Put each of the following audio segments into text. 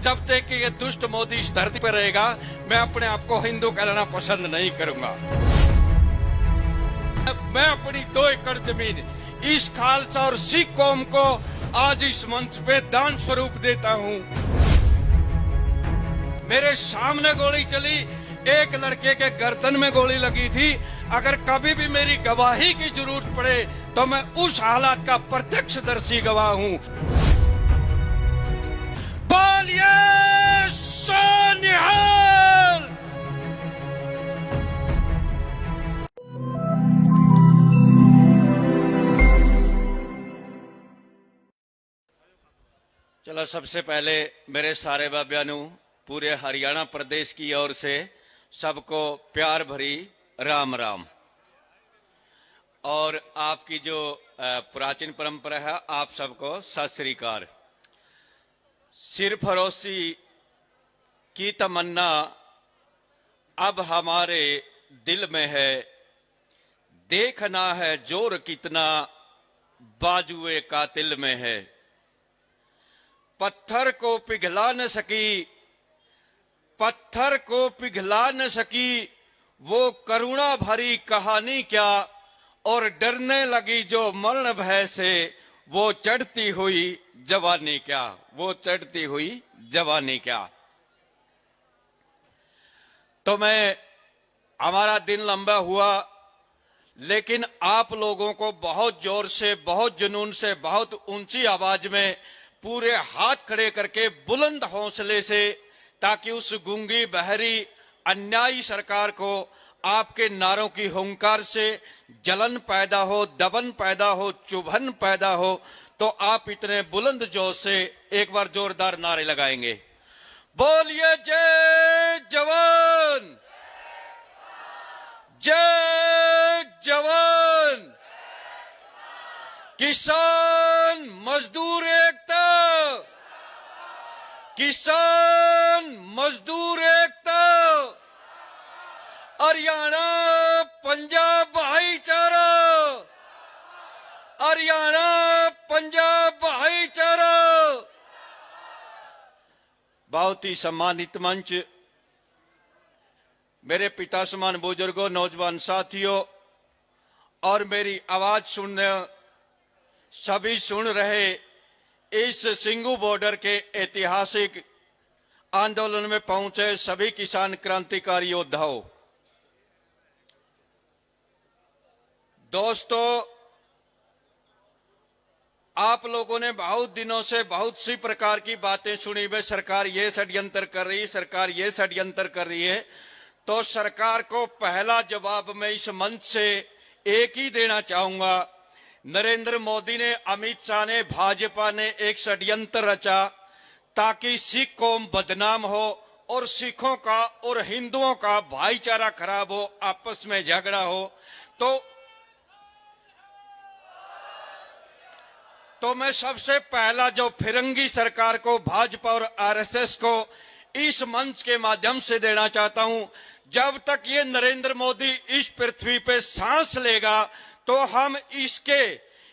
जब तक कि ये दुष्ट मोदी इस धरती पर रहेगा, मैं अपने आप को हिंदू कहलाना पसंद नहीं करूंगा। मैं अपनी 2 एकड़ जमीन इस खालसा और सिख कौम को आज इस मंच पे दान स्वरूप देता हूं। मेरे सामने गोली चली, एक लड़के के गर्दन में गोली लगी थी। अगर कभी भी मेरी गवाही की जरूरत पड़े तो मैं उस हालात का प्रत्यक्षदर्शी गवाह हूं। बोलिए सोनिहाल। चलो, सबसे पहले मेरे सारे बाबिया नू पूरे हरियाणा प्रदेश की ओर से सबको प्यार भरी राम राम। और आपकी जो प्राचीन परंपरा है, आप सबको सत श्री अकाल। सिरफरोशी की तमन्ना अब हमारे दिल में है, देखना है जोर कितना बाजुए कातिल में है। पत्थर को पिघला न सकी, पत्थर को पिघला न सकी वो करुणा भरी कहानी क्या, और डरने लगी जो मरण भय से वो चढ़ती हुई जवानी क्या, वो चढ़ती हुई जवानी क्या। तो हमारा दिन लंबा हुआ, लेकिन आप लोगों को बहुत जोर से, बहुत जुनून से, बहुत ऊंची आवाज में पूरे हाथ खड़े करके बुलंद हौसले से, ताकि उस गूंगी बहरी अन्यायी सरकार को आपके नारों की हुंकार से जलन पैदा हो, दबन पैदा हो, चुभन पैदा हो, तो आप इतने बुलंद जोश से एक बार जोरदार नारे लगाएंगे। बोलिए जय जवान, जय जवान, किसान मजदूर एकता, किसान मजदूर एकता, हरियाणा पंजाब भाईचारा, हरियाणा पंजाब भाईचारा। बहुत ही सम्मानित मंच, मेरे पिता समान बुजुर्गों, नौजवान साथियों और मेरी आवाज सुनने सभी सुन रहे इस सिंगू बॉर्डर के ऐतिहासिक आंदोलन में पहुंचे सभी किसान क्रांतिकारी योद्धाओं, दोस्तों, आप लोगों ने बहुत दिनों से बहुत सी प्रकार की बातें सुनी। वे सरकार ये षड्यंत्र कर रही है, सरकार ये षड्यंत्र कर रही है। तो सरकार को पहला जवाब मैं इस मंच से एक ही देना चाहूंगा। नरेंद्र मोदी ने, अमित शाह ने, भाजपा ने एक षड्यंत्र रचा ताकि सिख कौम बदनाम हो और सिखों का और हिंदुओं का भाईचारा खराब हो, आपस में झगड़ा हो। तो मैं सबसे पहला जो फिरंगी सरकार को, भाजपा और आरएसएस को इस मंच के माध्यम से देना चाहता हूं, जब तक ये नरेंद्र मोदी इस पृथ्वी पे सांस लेगा तो हम इसके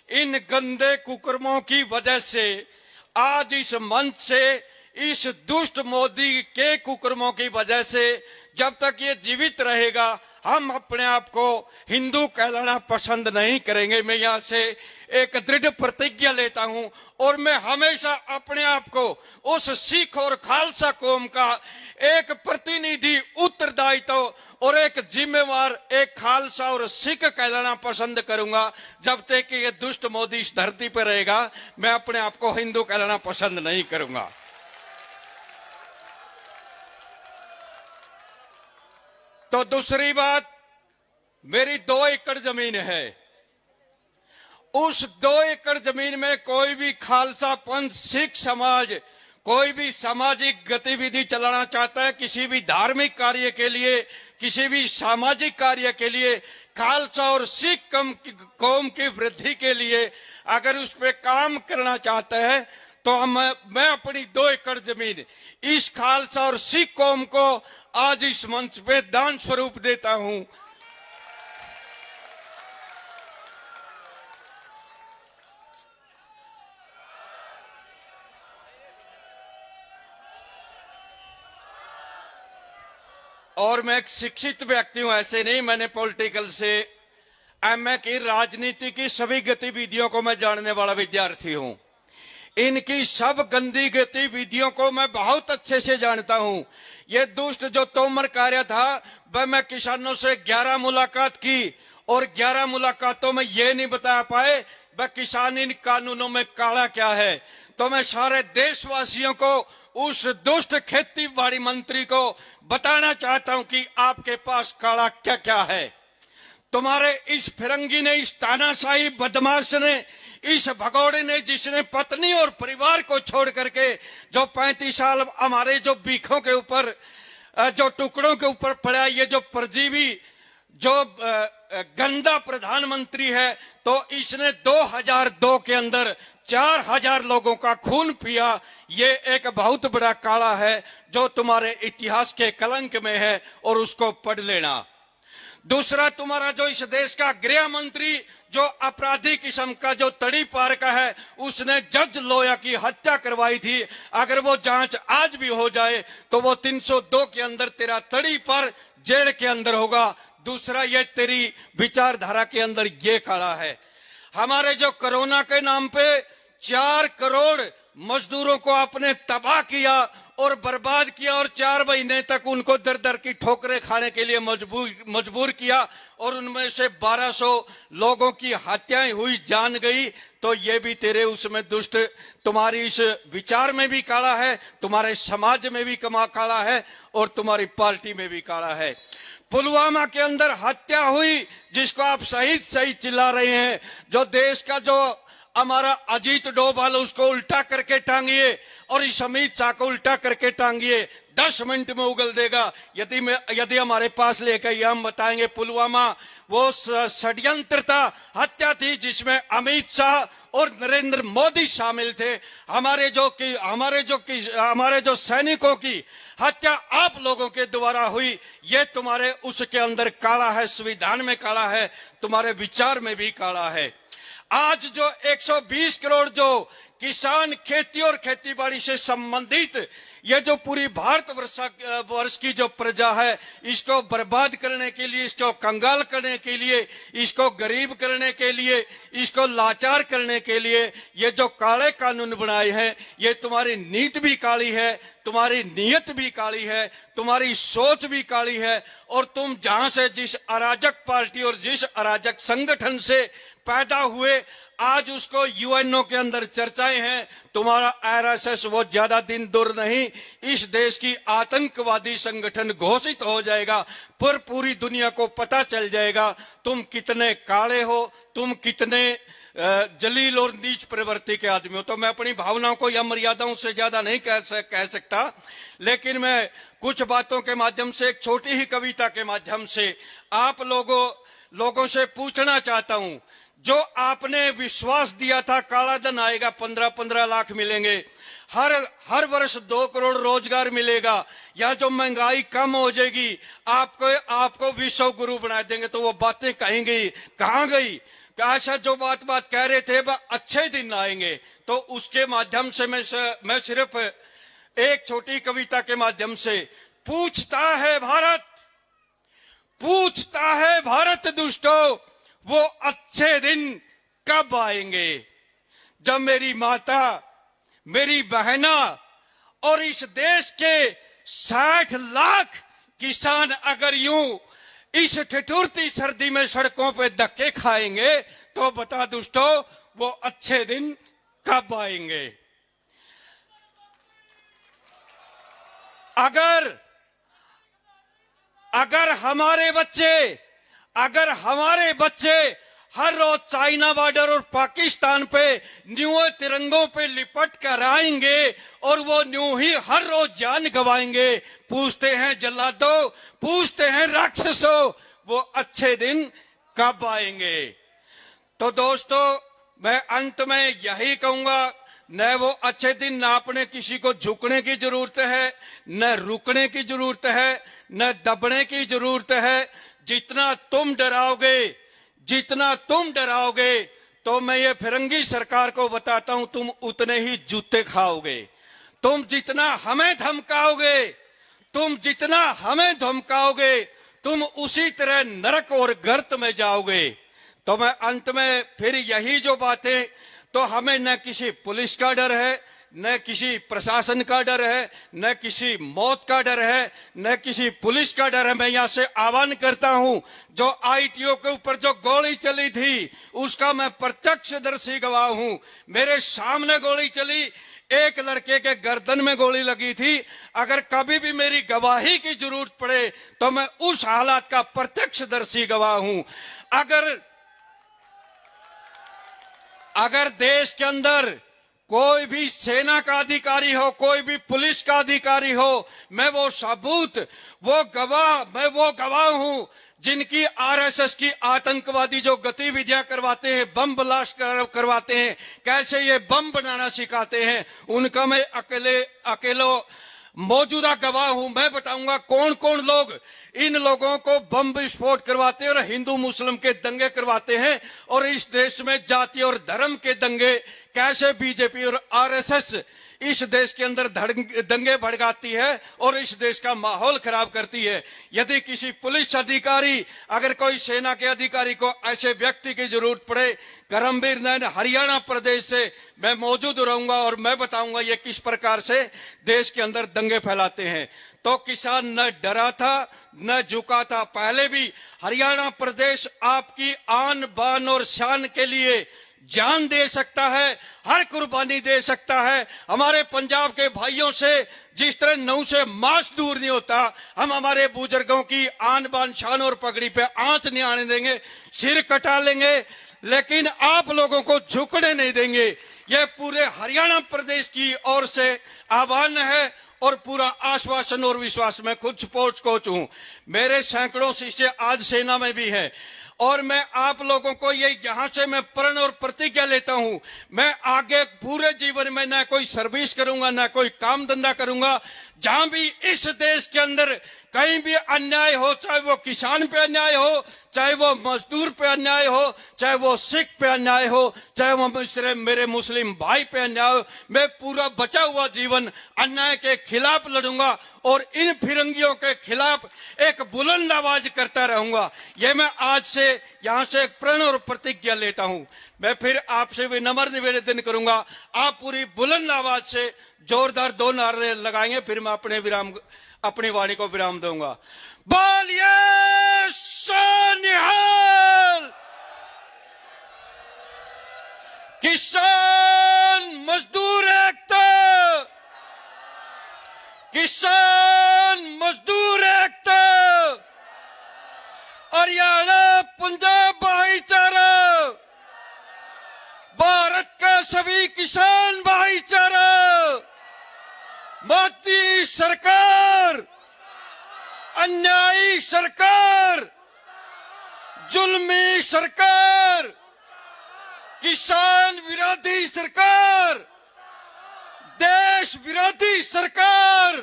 इन गंदे कुकर्मों की वजह से आज इस मंच से, इस दुष्ट मोदी के कुकर्मों की वजह से, जब तक ये जीवित रहेगा हम अपने आप को हिंदू कहलाना पसंद नहीं करेंगे। मैं यहाँ से एक दृढ़ प्रतिज्ञा लेता हूं और मैं हमेशा अपने आप को उस सिख और खालसा कौम का एक प्रतिनिधि, उत्तरदायित्व और एक जिम्मेवार, एक खालसा और सिख कहलाना पसंद करूंगा। जब तक कि ये दुष्ट मोदी इस धरती पर रहेगा, मैं अपने आप को हिंदू कहलाना पसंद नहीं करूंगा। तो दूसरी बात, मेरी 2 एकड़ जमीन है। उस 2 एकड़ जमीन में कोई भी खालसा पंथ, सिख समाज, कोई भी सामाजिक गतिविधि चलाना चाहता है, किसी भी धार्मिक कार्य के लिए, किसी भी सामाजिक कार्य के लिए, खालसा और सिख कौम की वृद्धि के लिए अगर उस पर काम करना चाहता है, तो मैं अपनी 2 एकड़ जमीन इस खालसा और सिख कौम को आज इस मंच पे दान स्वरूप देता हूं। और मैं एक शिक्षित व्यक्ति हूं, ऐसे नहीं, मैंने पॉलिटिकल से एमए की राजनीति की सभी गतिविधियों को मैं जानने वाला विद्यार्थी हूं। इनकी सब गंदी गतिविधियों को मैं बहुत अच्छे से जानता हूं। ये दुष्ट जो तोमर कार्य था, वह मैं किसानों से 11 मुलाकात की और 11 मुलाकातों में ये नहीं बता पाए वह किसान इन कानूनों में काला क्या है। तो मैं सारे देशवासियों को, उस दुष्ट खेती बाड़ी मंत्री को बताना चाहता हूं कि आपके पास काला क्या क्या है। तुम्हारे इस फिरंगी ने, इस तानाशाही बदमाश ने, इस भगौड़े ने, जिसने पत्नी और परिवार को छोड़ करके जो 35 साल हमारे जो बीखों के ऊपर, जो टुकड़ों के ऊपर पड़ा, ये जो परजीवी, जो गंदा प्रधानमंत्री है, तो इसने 2002 के अंदर 4000 लोगों का खून पिया। ये एक बहुत बड़ा काला है जो तुम्हारे इतिहास के कलंक में है और उसको पढ़ लेना। दूसरा, तुम्हारा जो इस देश का गृह मंत्री, जो अपराधी किस्म का, जो तड़ी पार का है, उसने जज लोया की हत्या करवाई थी। अगर वो जांच आज भी हो जाए तो वो 302 के अंदर तेरा तड़ी पार जेल के अंदर होगा। दूसरा, ये तेरी विचारधारा के अंदर ये काला है। हमारे जो कोरोना के नाम पे 4 करोड़ मजदूरों को आपने तबाह किया और बर्बाद किया और 4 महीने तक उनको दर दर की ठोकरें खाने के लिए मजबूर किया और उनमें से 1200 लोगों की हत्याएं हुई, जान गई। तो ये भी तेरे उसमें दुष्ट, तुम्हारी इस विचार में भी काला है, तुम्हारे समाज में भी काला है और तुम्हारी पार्टी में भी काला है। पुलवामा के अंदर हत्या हुई, जिसको आप सही चिल्ला रहे हैं, जो देश का जो हमारा अजीत डोभाल, उसको उल्टा करके टांगिए और इस अमित शाह को उल्टा करके टांगिए, 10 मिनट में उगल देगा। यदि हमारे पास लेकर ये हम बताएंगे पुलवामा वो षड्यंत्र था, हत्या थी, जिसमें अमित शाह और नरेंद्र मोदी शामिल थे। हमारे जो सैनिकों की हत्या आप लोगों के द्वारा हुई, ये तुम्हारे उसके अंदर काला है, संविधान में काला है, तुम्हारे विचार में भी काला है। आज जो 120 करोड़ जो किसान, खेती और खेतीबाड़ी से संबंधित ये जो पूरी भारतवर्ष की जो प्रजा है, इसको बर्बाद करने के लिए, इसको कंगाल करने के लिए, इसको गरीब करने के लिए, इसको लाचार करने के लिए ये जो काले कानून बनाए हैं, ये तुम्हारी नीति भी काली है, तुम्हारी नीयत भी काली है, तुम्हारी सोच भी काली है। और तुम जहां से, जिस अराजक पार्टी और जिस अराजक संगठन से पैदा हुए, आज उसको यूएनओ के अंदर चर्चाएं हैं। तुम्हारा आरएसएस वो ज्यादा दिन दूर नहीं, इस देश की आतंकवादी संगठन घोषित हो जाएगा, पर पूरी दुनिया को पता चल जाएगा तुम कितने काले हो, तुम कितने जलील और नीच प्रवृत्ति के आदमी हो। तो मैं अपनी भावनाओं को या मर्यादाओं से ज्यादा नहीं कह सकता, लेकिन मैं कुछ बातों के माध्यम से, एक छोटी ही कविता के माध्यम से आप लोगों से पूछना चाहता हूं। जो आपने विश्वास दिया था काला धन आएगा, 15-15 लाख मिलेंगे, हर वर्ष 2 करोड़ रोजगार मिलेगा, या जो महंगाई कम हो जाएगी, आपको विश्व गुरु बना देंगे, तो वो बातें कहेंगी कहां गई? अच्छा, जो बात कह रहे थे वह अच्छे दिन आएंगे। तो उसके माध्यम से मैं सिर्फ एक छोटी कविता के माध्यम से पूछता है भारत दुष्टों, वो अच्छे दिन कब आएंगे, जब मेरी माता, मेरी बहना और इस देश के 60 लाख किसान अगर यूं इस ठिठुरती सर्दी में सड़कों पे धक्के खाएंगे, तो बता दुष्टों वो अच्छे दिन कब आएंगे। अगर हमारे बच्चे हर रोज चाइना बॉर्डर और पाकिस्तान पे न्यू तिरंगों पे लिपट कर आएंगे और वो न्यू ही हर रोज जान गवाएंगे, पूछते हैं जल्लादों, पूछते हैं राक्षसों, वो अच्छे दिन कब आएंगे। तो दोस्तों, मैं अंत में यही कहूंगा, न वो अच्छे दिन नापने किसी को झुकने की जरूरत है, न रुकने की जरूरत है, न दबने की जरूरत है। जितना तुम डराओगे तो मैं ये फिरंगी सरकार को बताता हूं, तुम उतने ही जूते खाओगे। तुम जितना हमें धमकाओगे, तुम जितना हमें धमकाओगे तुम उसी तरह नरक और गर्त में जाओगे। तो मैं अंत में फिर यही जो बातें, तो हमें न किसी पुलिस का डर है, न किसी प्रशासन का डर है, न किसी मौत का डर है, न किसी पुलिस का डर है। मैं यहां से आह्वान करता हूं, जो आईटीओ के ऊपर जो गोली चली थी उसका मैं प्रत्यक्षदर्शी गवाह हूं। मेरे सामने गोली चली, एक लड़के के गर्दन में गोली लगी थी। अगर कभी भी मेरी गवाही की जरूरत पड़े तो मैं उस हालात का प्रत्यक्षदर्शी गवाह हूं। अगर देश के अंदर कोई भी सेना का अधिकारी हो, कोई भी पुलिस का अधिकारी हो, मैं वो गवाह हूं जिनकी आरएसएस की आतंकवादी जो गतिविधियां करवाते हैं, बम ब्लास्ट करवाते हैं, कैसे ये बम बनाना सिखाते हैं, उनका मैं अकेलो मौजूदा गवाह हूं। मैं बताऊंगा कौन कौन लोग इन लोगों को बम विस्फोट करवाते हैं और हिंदू मुस्लिम के दंगे करवाते हैं, और इस देश में जाति और धर्म के दंगे कैसे बीजेपी और आरएसएस इस देश के अंदर दंगे भड़काती है और इस देश का माहौल खराब करती है। यदि किसी पुलिस अधिकारी, अगर कोई सेना के अधिकारी को ऐसे व्यक्ति की जरूरत पड़े, करमबीर नैन हरियाणा प्रदेश से मैं मौजूद रहूंगा और मैं बताऊंगा ये किस प्रकार से देश के अंदर दंगे फैलाते हैं। तो किसान न डरा था न झुका था। पहले भी हरियाणा प्रदेश आपकी आन बान और शान के लिए जान दे सकता है, हर कुर्बानी दे सकता है। हमारे पंजाब के भाइयों से जिस तरह नौ से मांस दूर नहीं होता, हम हमारे बुजुर्गों की आन बान शान और पगड़ी पे आंच नहीं आने देंगे, सिर कटा लेंगे, लेकिन आप लोगों को झुकने नहीं देंगे। यह पूरे हरियाणा प्रदेश की ओर से आह्वान है और पूरा आश्वासन और विश्वास। मैं खुद स्पोर्ट्स कोच हूं, मेरे सैकड़ों शिष्य आज सेना में भी हैं, और मैं आप लोगों को ये यहां से मैं प्रण और प्रतिज्ञा लेता हूं, मैं आगे पूरे जीवन में ना कोई सर्विस करूंगा, ना कोई काम धंधा करूंगा। जहां भी इस देश के अंदर कहीं भी अन्याय हो, चाहे वो किसान पे अन्याय हो, चाहे वो मजदूर पे अन्याय हो, चाहे वो सिख पे अन्याय हो, चाहे वो मेरे मुस्लिम भाई पे अन्याय हो, मैं पूरा बचा हुआ जीवन अन्याय के खिलाफ लड़ूंगा और इन फिरंगियों के खिलाफ एक बुलंद आवाज करता रहूंगा। ये मैं आज से यहां से एक प्रण और प्रतिज्ञा लेता हूं। मैं फिर आपसे विनम्र निवेदन करूंगा, आप पूरी बुलंद आवाज से जोरदार 2 नारे लगाएंगे, फिर मैं अपनी वाणी को विराम दूंगा। बोलिए सोनिहाल। किसान मजदूर एकता, किसान मजदूर एकता, हरियाणा पंजाब भाईचारा, भारत का सभी किसान भाईचारा, मोदी सरकार, अन्यायी सरकार, जुल्मी सरकार, किसान विरोधी सरकार, देश विरोधी सरकार।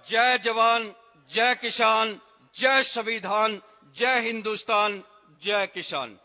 जय जवान, जय किसान, जय संविधान, जय हिंदुस्तान, जय किसान।